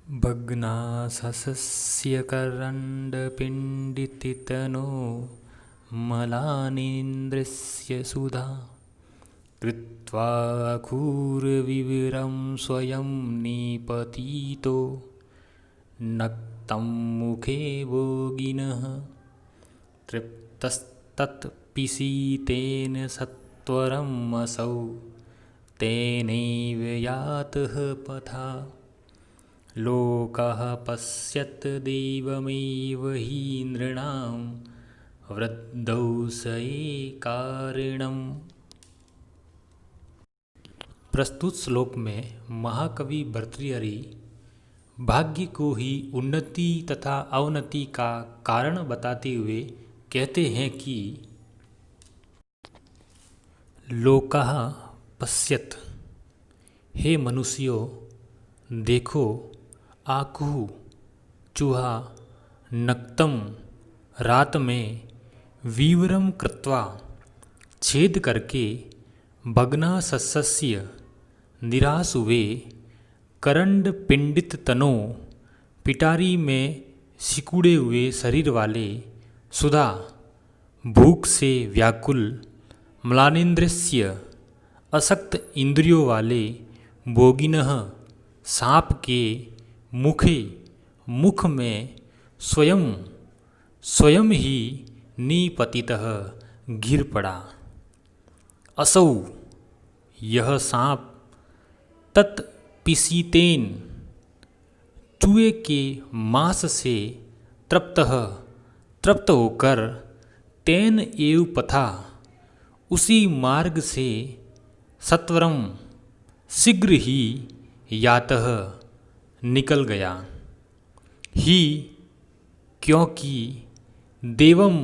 भग्नासस्य करण्डपिण्डितितनो मलानीन्द्रस्य सुधा कृत्वा खूरविवरं स्वयं निपतितो नक्तं मुखे भोगिनः तृप्तस्तत्पिशीतेन सत्वरम् असौ तेनैव यातः पथा लोकः पश्यत् देवमेव हि नृणां वृद्धौ स कारणम्। प्रस्तुत श्लोक में महाकवि भर्तृहरि भाग्य को ही उन्नति तथा अवनति का कारण बताते हुए कहते हैं कि लोकः पश्यत्, हे मनुष्यों देखो, आकुः चूहा नक्तम रात में वीवरम कृत्वा छेद करके भग्ना सस्य निराश हुए करंड पिंडित तनों पिटारी में सिकुड़े हुए शरीर वाले सुधा भूख से व्याकुल म्लानेन्द्रस्य अशक्त इंद्रियों वाले भोगिनः सांप के मुख में स्वयं ही निपतितः गिर पड़ा। असौ यह सांप तत्पिशीतेन चूहे के मांस से तृप्त होकर तेन एव पथा उसी मार्ग से सत्वरम शीघ्र ही यातः निकल गया ही, क्योंकि देवम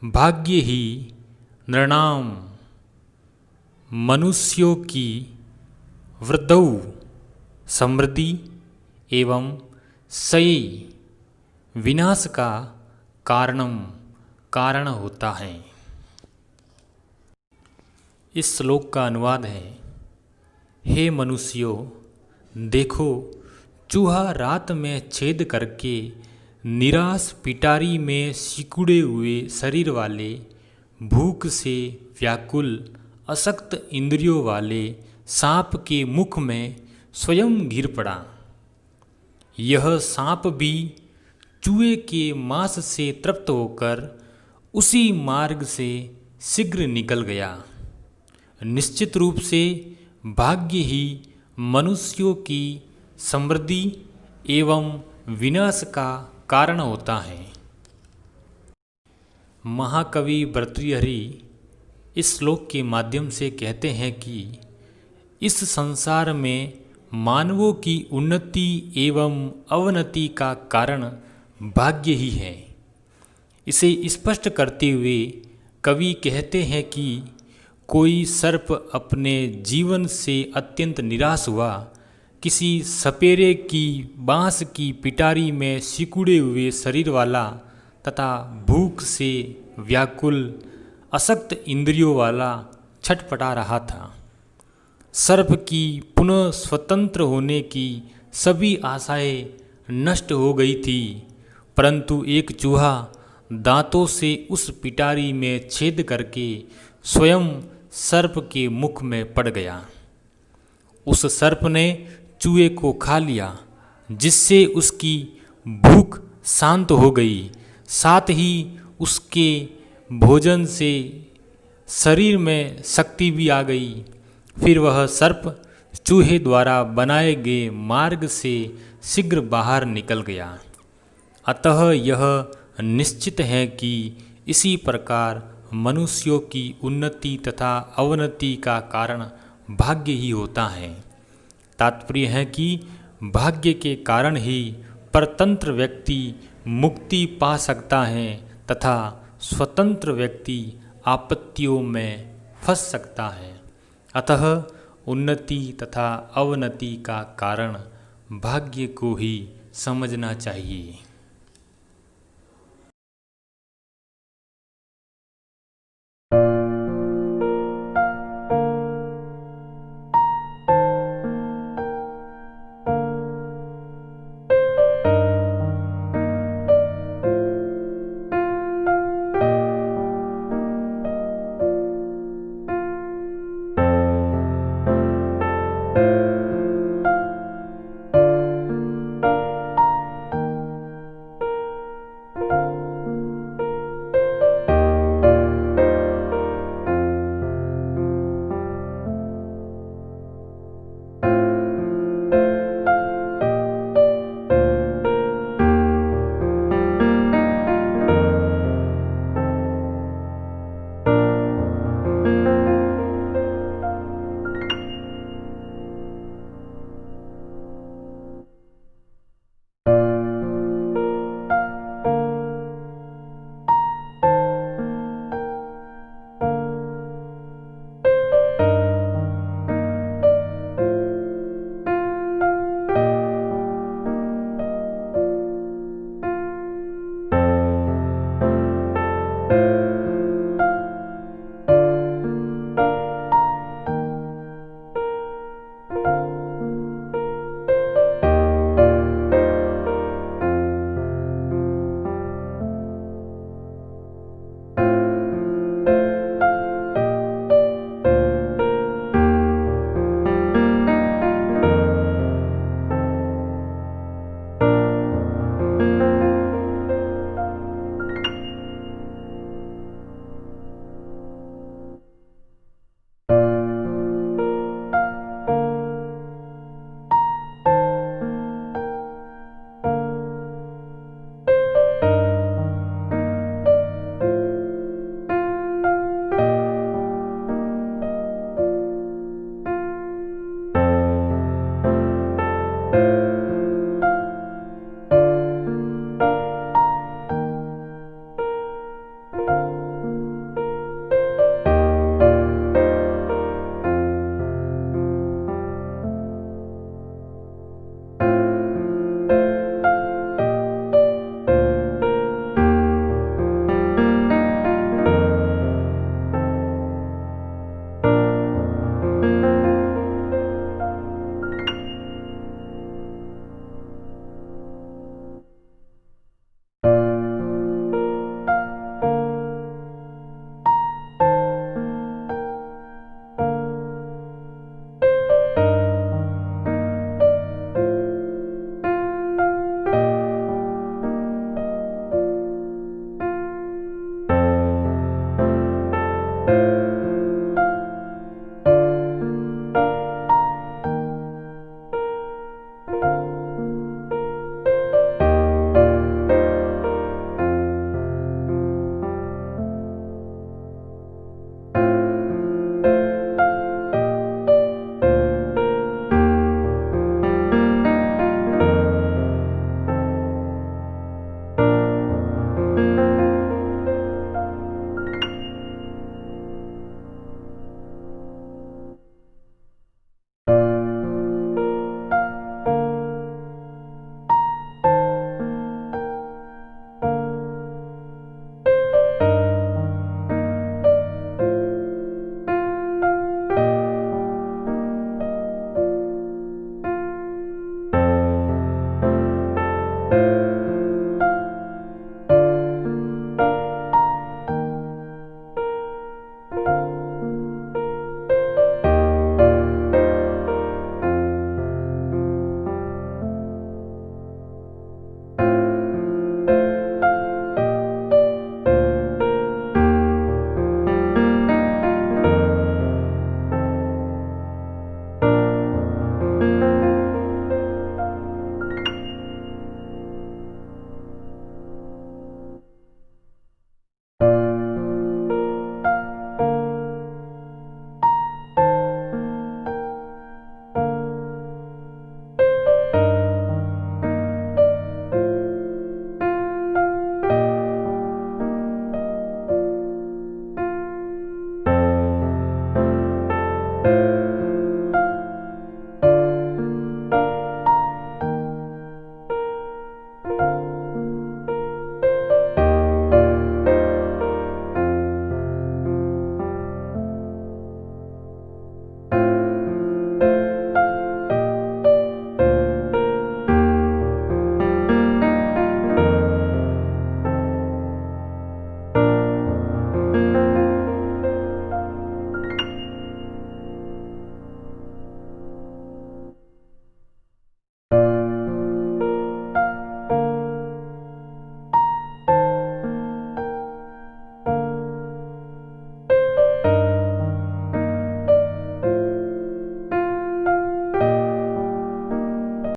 भाग्य ही नृणाम मनुष्यों की वृद्धौ समृद्धि एवं सही विनाश का कारण होता है। इस श्लोक का अनुवाद है, हे मनुष्यों देखो, चूहा रात में छेद करके निराश पिटारी में सिकुड़े हुए शरीर वाले भूख से व्याकुल अशक्त इंद्रियों वाले सांप के मुख में स्वयं गिर पड़ा। यह सांप भी चूहे के मांस से तृप्त होकर उसी मार्ग से शीघ्र निकल गया। निश्चित रूप से भाग्य ही मनुष्यों की समृद्धि एवं विनाश का कारण होता है। महाकवि भर्तृहरि इस श्लोक के माध्यम से कहते हैं कि इस संसार में मानवों की उन्नति एवं अवनति का कारण भाग्य ही है। इसे स्पष्ट करते हुए कवि कहते हैं कि कोई सर्प अपने जीवन से अत्यंत निराश हुआ किसी सपेरे की बांस की पिटारी में सिकुड़े हुए शरीर वाला तथा भूख से व्याकुल अशक्त इंद्रियों वाला छटपटा रहा था। सर्प की पुनः स्वतंत्र होने की सभी आशाएं नष्ट हो गई थी, परंतु एक चूहा दांतों से उस पिटारी में छेद करके स्वयं सर्प के मुख में पड़ गया। उस सर्प ने चूहे को खा लिया, जिससे उसकी भूख शांत हो गई, साथ ही उसके भोजन से शरीर में शक्ति भी आ गई। फिर वह सर्प चूहे द्वारा बनाए गए मार्ग से शीघ्र बाहर निकल गया। अतः यह निश्चित है कि इसी प्रकार मनुष्यों की उन्नति तथा अवनति का कारण भाग्य ही होता है। तात्पर्य है कि भाग्य के कारण ही परतंत्र व्यक्ति मुक्ति पा सकता है तथा स्वतंत्र व्यक्ति आपत्तियों में फंस सकता है। अतः उन्नति तथा अवनति का कारण भाग्य को ही समझना चाहिए।